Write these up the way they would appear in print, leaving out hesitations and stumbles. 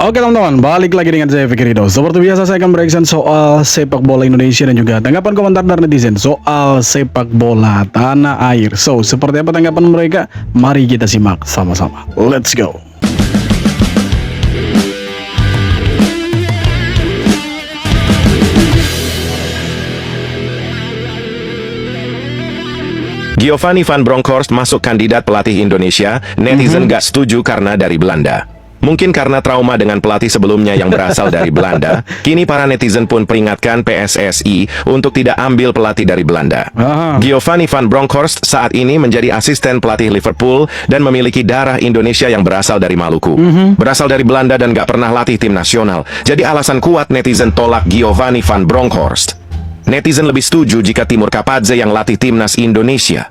Oke teman-teman, balik lagi dengan saya Fikri Ridho. Seperti biasa saya akan bereaction soal sepak bola Indonesia dan juga tanggapan komentar dari netizen soal sepak bola tanah air. So, seperti apa tanggapan mereka? Mari kita simak sama-sama. Let's go. Giovanni van Bronckhorst masuk kandidat pelatih Indonesia, netizen gak setuju karena dari Belanda. Mungkin karena trauma dengan pelatih sebelumnya yang berasal dari Belanda, kini para netizen pun peringatkan PSSI untuk tidak ambil pelatih dari Belanda. Giovanni van Bronckhorst saat ini menjadi asisten pelatih Liverpool dan memiliki darah Indonesia yang berasal dari Maluku. Berasal dari Belanda dan gak pernah latih tim nasional. Jadi alasan kuat netizen tolak Giovanni van Bronckhorst. Netizen lebih setuju jika Timur Kapadze yang latih timnas Indonesia.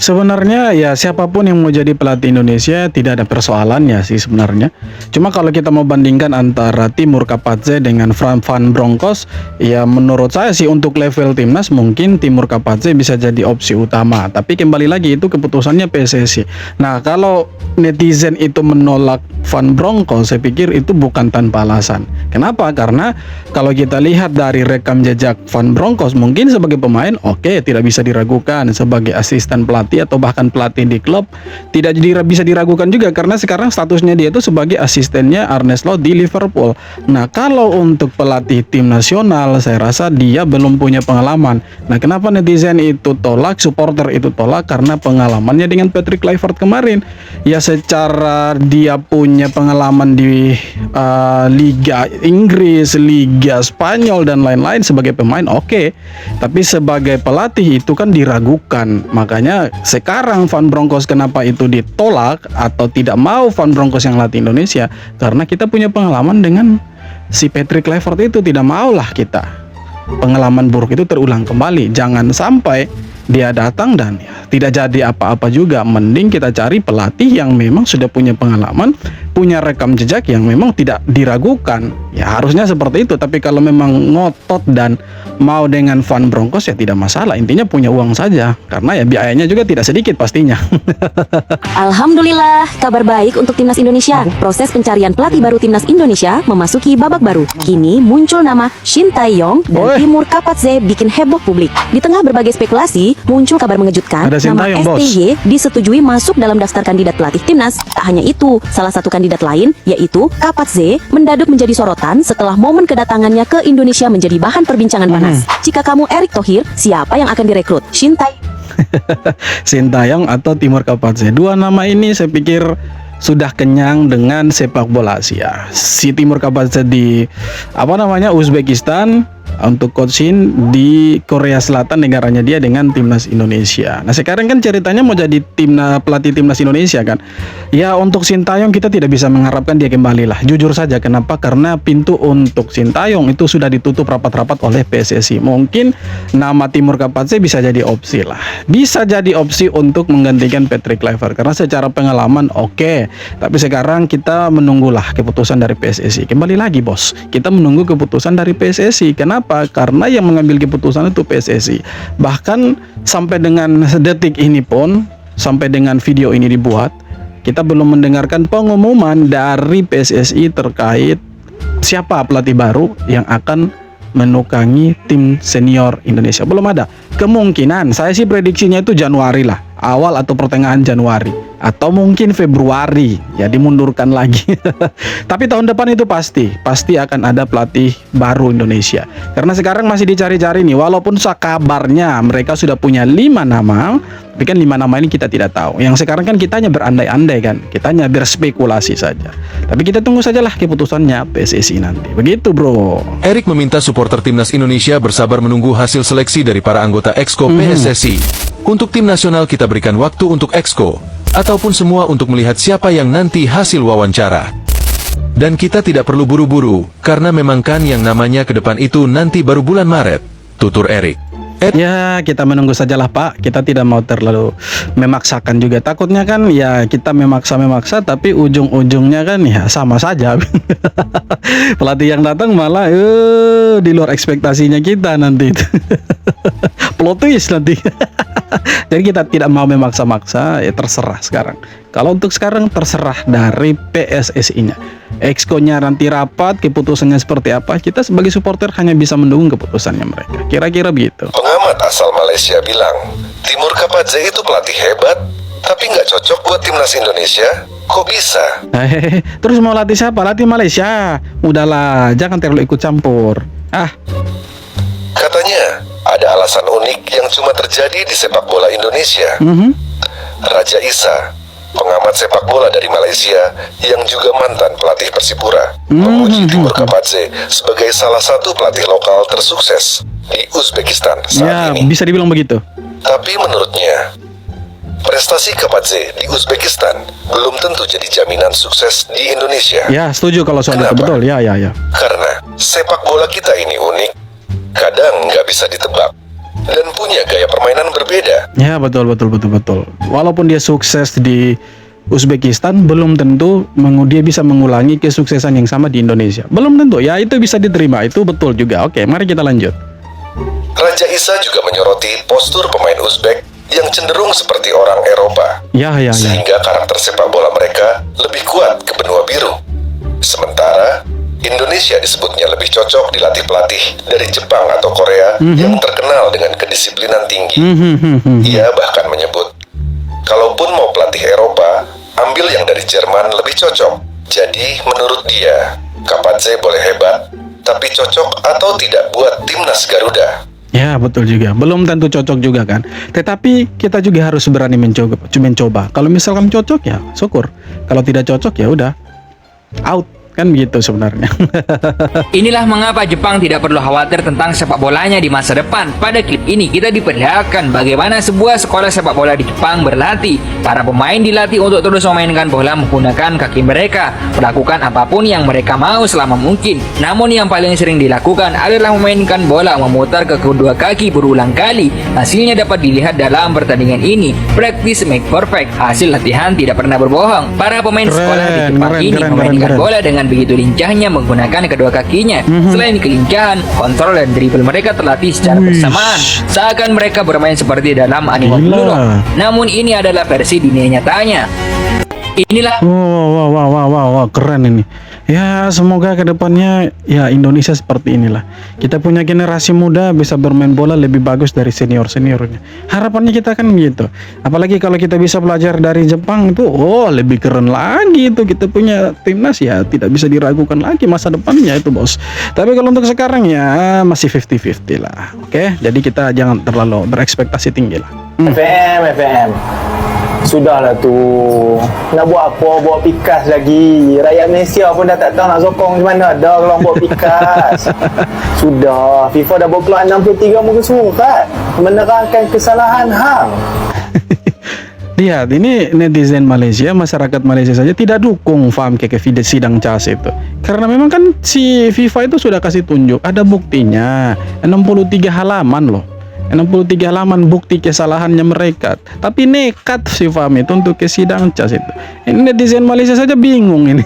Sebenarnya ya siapapun yang mau jadi pelatih Indonesia tidak ada persoalannya sih sebenarnya. Cuma kalau kita mau bandingkan antara Timur Kapadze dengan Van Bronckhorst, ya menurut saya sih untuk level timnas mungkin Timur Kapadze bisa jadi opsi utama. Tapi kembali lagi itu keputusannya PSSI. Nah kalau netizen itu menolak Van Bronckhorst, saya pikir itu bukan tanpa alasan. Kenapa? Karena kalau kita lihat dari rekam jejak Van Bronckhorst, mungkin sebagai pemain oke, tidak bisa diragukan. Sebagai asisten pelatih atau bahkan pelatih di klub tidak bisa diragukan juga karena sekarang statusnya dia itu sebagai asistennya Arne Slot di Liverpool. Nah kalau untuk pelatih tim nasional saya rasa dia belum punya pengalaman. Nah kenapa netizen itu tolak, supporter itu tolak? Karena pengalamannya dengan Patrick Kluivert kemarin. Ya secara dia punya pengalaman di Liga Inggris, Liga Spanyol dan lain-lain sebagai pemain oke. Tapi sebagai pelatih itu kan diragukan. Makanya sekarang Van Bronckhorst kenapa itu ditolak atau tidak mau Van Bronckhorst yang latih Indonesia? Karena kita punya pengalaman dengan si Patrick Kluivert itu, tidak maulah kita pengalaman buruk itu terulang kembali. Jangan sampai dia datang dan ya, tidak jadi apa-apa juga. Mending kita cari pelatih yang memang sudah punya pengalaman, punya rekam jejak yang memang tidak diragukan. Ya harusnya seperti itu. Tapi kalau memang ngotot dan mau dengan Van Bronckhorst ya tidak masalah. Intinya punya uang saja. Karena ya biayanya juga tidak sedikit pastinya. Alhamdulillah, kabar baik untuk timnas Indonesia. Proses pencarian pelatih baru timnas Indonesia memasuki babak baru. Kini muncul nama Shin Tae-yong dan Timur Kapadze bikin heboh publik. Di tengah berbagai spekulasi, muncul kabar mengejutkan. Nama STY disetujui masuk dalam daftar kandidat pelatih timnas. Tak hanya itu, salah satu kandidat lain yaitu Kapadze mendadak menjadi sorotan setelah momen kedatangannya ke Indonesia menjadi bahan perbincangan panas. Jika kamu Erick Thohir, siapa yang akan direkrut? Shin Tae-yong Shin Tae-yong atau Timur Kapadze. Dua nama ini saya pikir sudah kenyang dengan sepak bola Asia. Si Timur Kapadze di Uzbekistan, untuk coach Shin di Korea Selatan negaranya dia dengan timnas Indonesia. Nah sekarang kan ceritanya mau jadi pelatih timnas Indonesia kan. Ya untuk Shin Tae-yong kita tidak bisa mengharapkan dia kembali lah. Jujur saja kenapa? Karena pintu untuk Shin Tae-yong itu sudah ditutup rapat-rapat oleh PSSI. Mungkin nama Timur Kapadze bisa jadi opsi lah. Bisa jadi opsi untuk menggantikan Patrick Kluivert karena secara pengalaman oke. Tapi sekarang kita menunggulah keputusan dari PSSI. Kembali lagi bos, kita menunggu keputusan dari PSSI. Kenapa? Karena yang mengambil keputusan itu PSSI. Bahkan sampai dengan detik ini pun, sampai dengan video ini dibuat, kita belum mendengarkan pengumuman dari PSSI terkait siapa pelatih baru yang akan menukangi tim senior Indonesia. Belum ada. Kemungkinan saya sih prediksinya itu Januari lah, awal atau pertengahan Januari atau mungkin Februari, ya dimundurkan lagi. Tapi tahun depan itu pasti akan ada pelatih baru Indonesia. Karena sekarang masih dicari-cari nih, walaupun kabarnya mereka sudah punya 5 nama, tapi kan 5 nama ini kita tidak tahu. Yang sekarang kan kitanya berandai-andai kan, kitanya berspekulasi saja. Tapi kita tunggu sajalah keputusannya PSSI nanti. Begitu bro. Erick meminta supporter timnas Indonesia bersabar menunggu hasil seleksi dari para anggota Exco PSSI. Untuk tim nasional kita berikan waktu untuk Exco ataupun semua untuk melihat siapa yang nanti hasil wawancara. Dan kita tidak perlu buru-buru, karena memang kan yang namanya ke depan itu nanti baru bulan Maret, tutur Erick. Ya kita menunggu sajalah Pak. Kita tidak mau terlalu memaksakan juga. Takutnya kan ya kita memaksa tapi ujung-ujungnya kan ya sama saja. Pelatih yang datang malah di luar ekspektasinya kita nanti. plot twist nanti. Jadi kita tidak mau memaksa-maksa, ya terserah sekarang. Kalau untuk sekarang terserah dari PSSI-nya. Exco-nya nanti rapat, keputusannya seperti apa, kita sebagai supporter hanya bisa mendukung keputusannya mereka. Kira-kira begitu. Pengamat asal Malaysia bilang, Timur Kapadze itu pelatih hebat, tapi nggak cocok buat timnas Indonesia. Kok bisa? Hehehe, terus mau latih siapa? Latih Malaysia. Udahlah, jangan terlalu ikut campur. Katanya, ada alasan unik yang cuma terjadi di sepak bola Indonesia. Raja Isa, pengamat sepak bola dari Malaysia yang juga mantan pelatih Persipura, memuji Timur Kapadze sebagai salah satu pelatih lokal tersukses di Uzbekistan Ya, saat ini. bisa dibilang begitu. Tapi menurutnya, prestasi Kapadze di Uzbekistan belum tentu jadi jaminan sukses di Indonesia. Ya, setuju kalau soal itu. Kenapa? Betul, ya. Karena sepak bola kita ini unik, kadang nggak bisa ditebak, dan punya gaya permainan berbeda. Ya, betul. Walaupun dia sukses di Uzbekistan, belum tentu dia bisa mengulangi kesuksesan yang sama di Indonesia. Belum tentu, ya itu bisa diterima, itu betul juga. Oke, mari kita lanjut. Raja Isa juga menyoroti postur pemain Uzbek yang cenderung seperti orang Eropa, Ya. sehingga karakter sepak bola mereka lebih kuat ke benua biru. Sementara Indonesia disebutnya lebih cocok dilatih pelatih dari Jepang atau Korea yang terkenal dengan kedisiplinan tinggi. Ia bahkan menyebut, kalaupun mau pelatih Eropa, ambil yang dari Jerman lebih cocok. Jadi menurut dia, Kapadze boleh hebat, tapi cocok atau tidak buat timnas Garuda. Ya, betul juga. Belum tentu cocok juga kan. Tetapi kita juga harus berani mencoba. Kalau misalkan cocok ya syukur. Kalau tidak cocok ya udah out. Kan begitu sebenarnya. Inilah mengapa Jepang tidak perlu khawatir tentang sepak bolanya di masa depan. Pada klip ini kita diperlihatkan bagaimana sebuah sekolah sepak bola di Jepang berlatih. Para pemain dilatih untuk terus memainkan bola menggunakan kaki mereka, melakukan apapun yang mereka mau selama mungkin. Namun yang paling sering dilakukan adalah memainkan bola memutar ke kedua kaki berulang kali. Hasilnya dapat dilihat dalam pertandingan ini. Practice make perfect. Hasil latihan tidak pernah berbohong. Para pemain sekolah di Jepang ini memainkan bola dengan begitu lincahnya menggunakan kedua kakinya. Selain kelincahan, kontrol dan dribble mereka terlatih secara bersamaan, seakan mereka bermain seperti dalam anime Gila. dulu. Namun ini adalah versi dunia nyatanya. Inilah Wah, keren ini. Ya, semoga kedepannya ya Indonesia seperti inilah. Kita punya generasi muda bisa bermain bola lebih bagus dari seniornya. Harapannya kita kan gitu. Apalagi kalau kita bisa belajar dari Jepang itu, lebih keren lagi itu. Kita punya timnas ya tidak bisa diragukan lagi masa depannya itu, bos. Tapi kalau untuk sekarang ya masih 50-50 lah. Oke, jadi kita jangan terlalu berekspektasi tinggi lah. FM. Sudahlah tu. Nak buat apa? Buat pikas lagi. Rakyat Malaysia pun dah tak tahu nak sokong di mana dah kalau buat pikas. Sudah. FIFA dah berkeluar 63 muka surat menerangkan kesalahan hang. Lihat, ini netizen Malaysia, masyarakat Malaysia saja tidak dukung FAM ke sidang CAS itu. Karena memang kan si FIFA itu sudah kasih tunjuk, ada buktinya, 63 halaman loh. 63 halaman bukti kesalahannya mereka. Tapi nekat si FAM itu untuk ke sidang CAS itu. Ini netizen Malaysia saja bingung ini.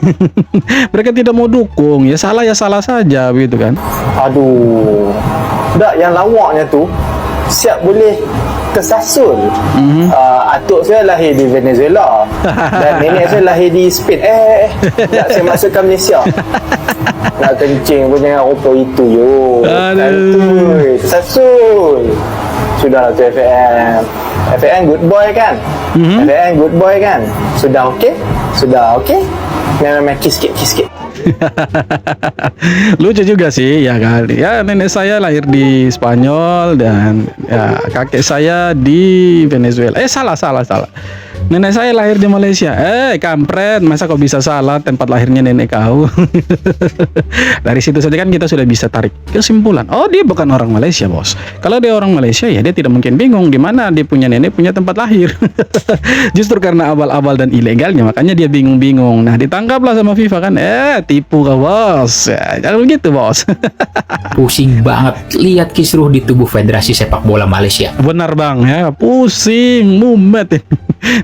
Mereka tidak mau dukung, ya salah saja gitu kan. Aduh. Tak, yang lawaknya tu siap boleh tersasul. Atuk saya lahir di Venezuela dan nenek saya lahir di Spain. Tak, saya masukkan Malaysia. Nak kencing pun jangan rupa itu yo. Santuy, tersasul. Sudahlah tu FM. FM good boy kan? FM good boy kan? Sudah okey? Memang kiss sikit. Lucu juga sih ya kali. Ya, nenek saya lahir di Spanyol dan ya kakek saya di Venezuela. Salah. Nenek saya lahir di Malaysia. Kampret, masa kok bisa salah tempat lahirnya nenek kau? Dari situ saja kan kita sudah bisa tarik kesimpulan. Oh, dia bukan orang Malaysia, bos. Kalau dia orang Malaysia ya dia tidak mungkin bingung di mana dia punya nenek punya tempat lahir. Justru karena abal-abal dan ilegalnya makanya dia bingung-bingung. Nah, ditangkaplah sama FIFA kan. Tipu kau, bos. Ya, jangan begitu, bos. Pusing banget lihat kisruh di tubuh Federasi Sepak Bola Malaysia. Benar, Bang, ya. Pusing, mumet.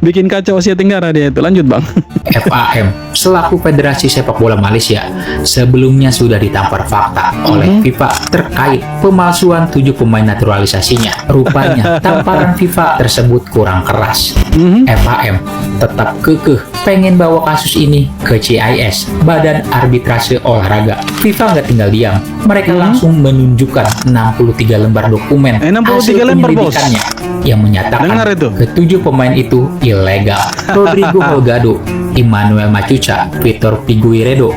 Bikin kacau Asia Tenggara dia itu. Lanjut bang. FAM selaku Federasi Sepak Bola Malaysia sebelumnya sudah ditampar fakta oleh FIFA terkait pemalsuan 7 pemain naturalisasinya. Rupanya tamparan FIFA tersebut kurang keras. FAM tetap kekeh pengen bawa kasus ini ke CIS, Badan Arbitrase Olahraga. FIFA nggak tinggal diam, mereka langsung menunjukkan 63 lembar dokumen 63 hasil lembar, bos. penyelidikannya yang menyatakan Dengar itu. ketujuh pemain itu ilegal. Rodrigo Holgado, Emmanuel Machuca, Vitor Figueiredo,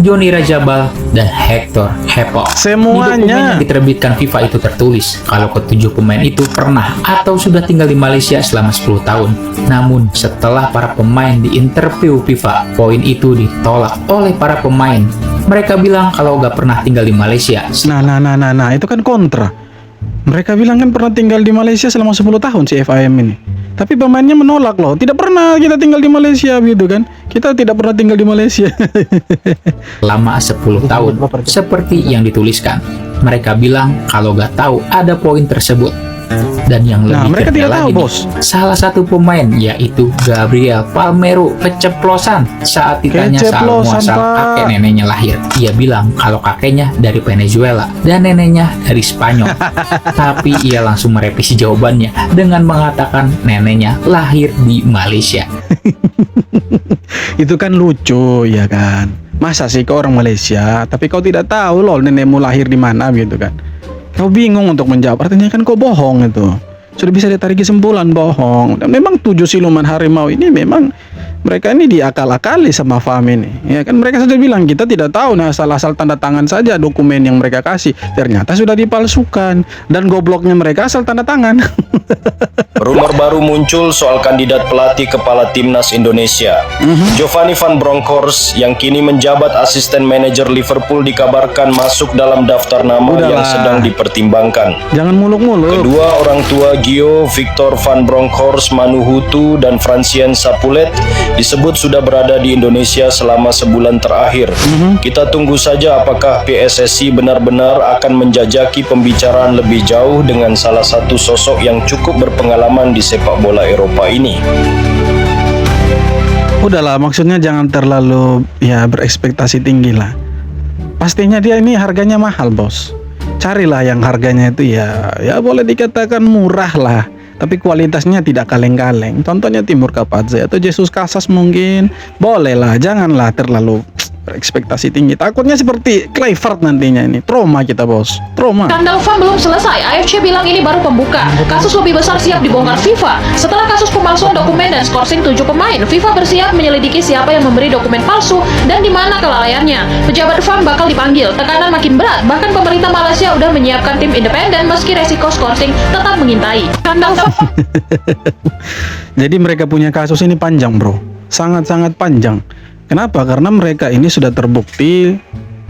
Johnny Rajabal, dan Hector Hepo. Semuanya. Di dokumen yang diterbitkan FIFA itu tertulis kalau ketujuh pemain itu pernah atau sudah tinggal di Malaysia selama 10 tahun. Namun setelah para pemain diinterview FIFA, poin itu ditolak oleh para pemain. Mereka bilang kalau gak pernah tinggal di Malaysia. Nah, itu kan kontra. Mereka bilang kan pernah tinggal di Malaysia selama 10 tahun si FAM ini. Tapi pemainnya menolak loh. Tidak pernah kita tinggal di Malaysia gitu kan. Kita tidak pernah tinggal di Malaysia. Lama 10 tahun seperti yang dituliskan. Mereka bilang kalau gak tahu ada poin tersebut. Dan yang Nah, lebih mereka keren tidak lagi tahu, nih, bos. salah satu pemain yaitu Gabriel Palmeiro keceplosan saat ditanya soal Keceplosan, muasal Pak. kakek neneknya lahir. Ia bilang kalau kakeknya dari Venezuela dan neneknya dari Spanyol. Tapi ia langsung merevisi jawabannya dengan mengatakan neneknya lahir di Malaysia. Itu kan lucu ya kan. Masa sih kau orang Malaysia tapi kau tidak tahu loh nenekmu lahir di mana gitu kan. Kau bingung untuk menjawab, artinya kan kau bohong itu. Sudah bisa ditarik kesimpulan bohong. Dan memang 7 siluman harimau ini memang mereka ini diakal-akali sama FAM ini. Ya kan mereka sudah bilang kita tidak tahu, nah asal-asal tanda tangan saja dokumen yang mereka kasih. Ternyata sudah dipalsukan dan gobloknya mereka asal tanda tangan. Rumor baru muncul soal kandidat pelatih kepala timnas Indonesia. Giovanni Van Bronckhorst yang kini menjabat asisten manajer Liverpool dikabarkan masuk dalam daftar nama yang Udahlah. sedang dipertimbangkan. Jangan muluk-muluk. Kedua orang tua Gio, Victor Van Bronckhorst Manuhutu dan Francien Sapulet disebut sudah berada di Indonesia selama sebulan terakhir. Kita tunggu saja apakah PSSI benar-benar akan menjajaki pembicaraan lebih jauh dengan salah satu sosok yang cukup berpengalaman di sepak bola Eropa ini. Udahlah, maksudnya jangan terlalu ya berekspektasi tinggi lah. Pastinya dia ini harganya mahal, bos. Carilah yang harganya itu ya boleh dikatakan murah lah, tapi kualitasnya tidak kaleng-kaleng. Contohnya Timur Kapadze atau Jesus Casas mungkin. Bolehlah, janganlah terlalu berekspektasi tinggi. Takutnya seperti Kluivert nantinya ini. Trauma kita, bos. Trauma. Skandal VAR belum selesai, AFC bilang ini baru pembuka. Kasus lebih besar siap dibongkar FIFA. Setelah kasus pemalsuan dokumen dan skorsing 7 pemain, FIFA bersiap menyelidiki siapa yang memberi dokumen palsu dan di mana kelalaiannya. Pejabat VAR bakal dipanggil, tekanan makin berat. Bahkan pemerintah Malaysia udah menyiapkan tim independen meski resiko skorsing tetap mengintai. Skandal VAR. Jadi mereka punya kasus ini panjang, bro. Sangat-sangat panjang. Kenapa? Karena mereka ini sudah terbukti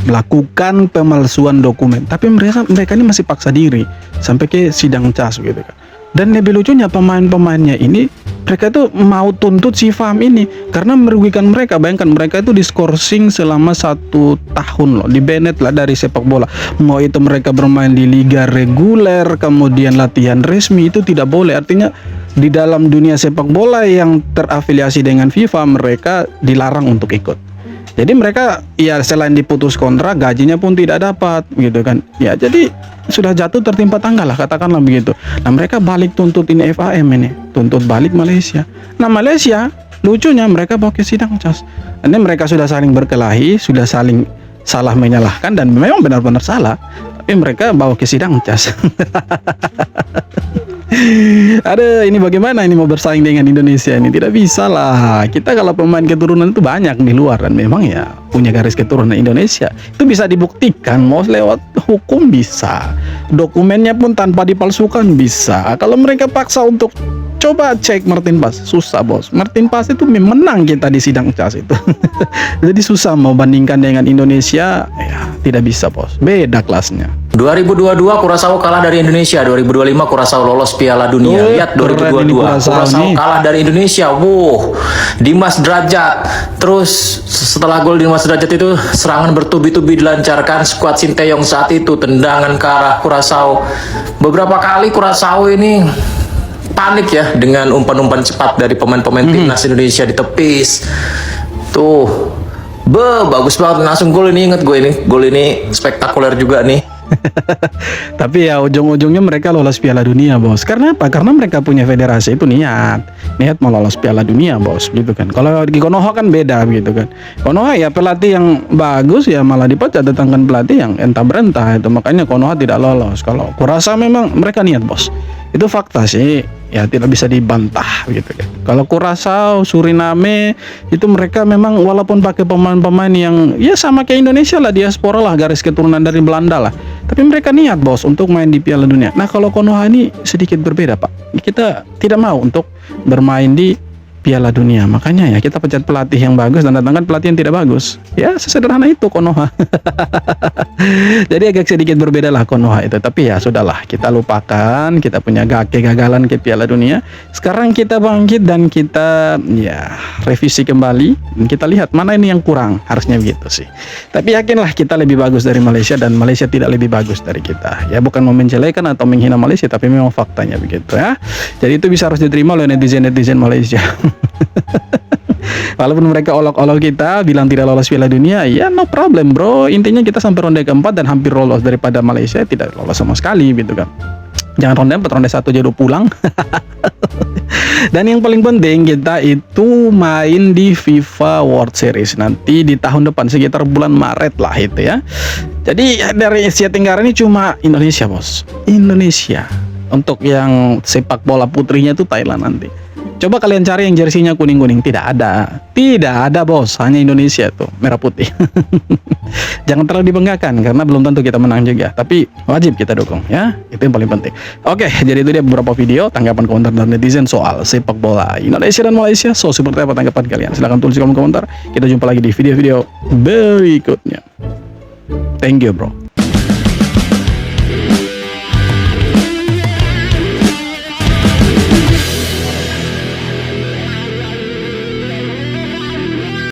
melakukan pemalsuan dokumen, tapi mereka ini masih paksa diri sampai ke sidang CAS gitu kan. Dan lebih lucunya pemain-pemainnya ini mereka itu mau tuntut si FAM ini karena merugikan mereka. Bayangkan mereka itu diskorsing selama 1 tahun loh, di-banned lah dari sepak bola. Mau itu mereka bermain di liga reguler, kemudian latihan resmi itu tidak boleh. Artinya di dalam dunia sepak bola yang terafiliasi dengan FIFA mereka dilarang untuk ikut. Jadi mereka ya selain diputus kontrak, gajinya pun tidak dapat gitu kan. Ya jadi sudah jatuh tertimpa tangga lah, katakanlah begitu. Nah mereka balik tuntut ini FAM ini, tuntut balik Malaysia. Nah Malaysia lucunya mereka bawa ke sidang CAS. Ini mereka sudah saling berkelahi, sudah saling salah menyalahkan dan memang benar-benar salah. Tapi mereka bawa ke sidang CAS. Ada ini bagaimana ini mau bersaing dengan Indonesia ini? Tidak bisa lah. Kita kalau pemain keturunan itu banyak di luar dan memang ya punya garis keturunan Indonesia. Itu bisa dibuktikan, mau lewat hukum bisa. Dokumennya pun tanpa dipalsukan bisa. Kalau mereka paksa untuk coba cek Martin Paes, susah, bos. Martin Paes itu menang kita di sidang CAS itu. Jadi susah mau bandingkan dengan Indonesia, ya tidak bisa, bos. Beda kelasnya. 2022 Curaçao kalah dari Indonesia, 2025 Curaçao lolos Piala Dunia. Lihat 2022 Curaçao kalah dari Indonesia. Wow, Dimas Derajat. Terus setelah gol Dimas Derajat itu serangan bertubi-tubi dilancarkan skuad Sinteyong saat itu, tendangan ke arah Curaçao. Beberapa kali Curaçao ini panik ya dengan umpan-umpan cepat dari pemain-pemain timnas Indonesia di tepis. Tuh, bagus banget, langsung gol ini, inget gue ini, gol ini spektakuler juga nih. Tapi ya ujung-ujungnya mereka lolos Piala Dunia, bos. Karena apa? Karena mereka punya federasi itu niat mau lolos Piala Dunia, bos, gitu kan. Kalau di Konoha kan beda, gitu kan. Konoha ya pelatih yang bagus ya malah dipecat, datangkan pelatih yang entah berentah itu, makanya Konoha tidak lolos. Kalau kurasa memang mereka niat, bos. Itu fakta sih, ya tidak bisa dibantah gitu kan. Kalau Curaçao, Suriname itu mereka memang walaupun pakai pemain-pemain yang ya sama kayak Indonesia lah, diaspora lah, garis keturunan dari Belanda lah, tapi mereka niat, bos, untuk main di Piala Dunia. Nah kalau Konoha ini sedikit berbeda, Pak. Kita tidak mau untuk bermain di Piala Dunia, makanya ya kita pecat pelatih yang bagus dan datangkan pelatih yang tidak bagus. Ya sesederhana itu Konoha. Jadi agak sedikit berbeda lah Konoha itu, tapi ya sudahlah, kita lupakan, kita punya kegagalan ke Piala Dunia. Sekarang kita bangkit dan kita ya revisi kembali dan kita lihat mana ini yang kurang, harusnya begitu sih. Tapi yakinlah kita lebih bagus dari Malaysia dan Malaysia tidak lebih bagus dari kita. Ya bukan mau menjelekan atau menghina Malaysia, tapi memang faktanya begitu ya. Jadi itu bisa harus diterima oleh netizen-netizen Malaysia. Walaupun mereka olok-olok kita bilang tidak lolos Piala Dunia, ya no problem, bro. Intinya kita sampai ronde keempat dan hampir lolos, daripada Malaysia tidak lolos sama sekali gitu kan. Jangan ronde 4, ronde 1 jadi pulang. Dan yang paling penting kita itu main di FIFA World Series nanti di tahun depan sekitar bulan Maret lah itu ya. Jadi dari Asia Tenggara ini cuma Indonesia, bos. Indonesia. Untuk yang sepak bola putrinya itu Thailand nanti. Coba kalian cari yang jersinya kuning-kuning, tidak ada, bos, hanya Indonesia tuh merah putih. Jangan terlalu dibanggakan karena belum tentu kita menang juga, tapi wajib kita dukung ya, itu yang paling penting. Oke, jadi itu dia beberapa video tanggapan komentar dari netizen soal sepak bola Indonesia dan Malaysia. So seperti apa tanggapan kalian? Silahkan tulis di kolom komentar. Kita jumpa lagi di video-video berikutnya. Thank you, bro.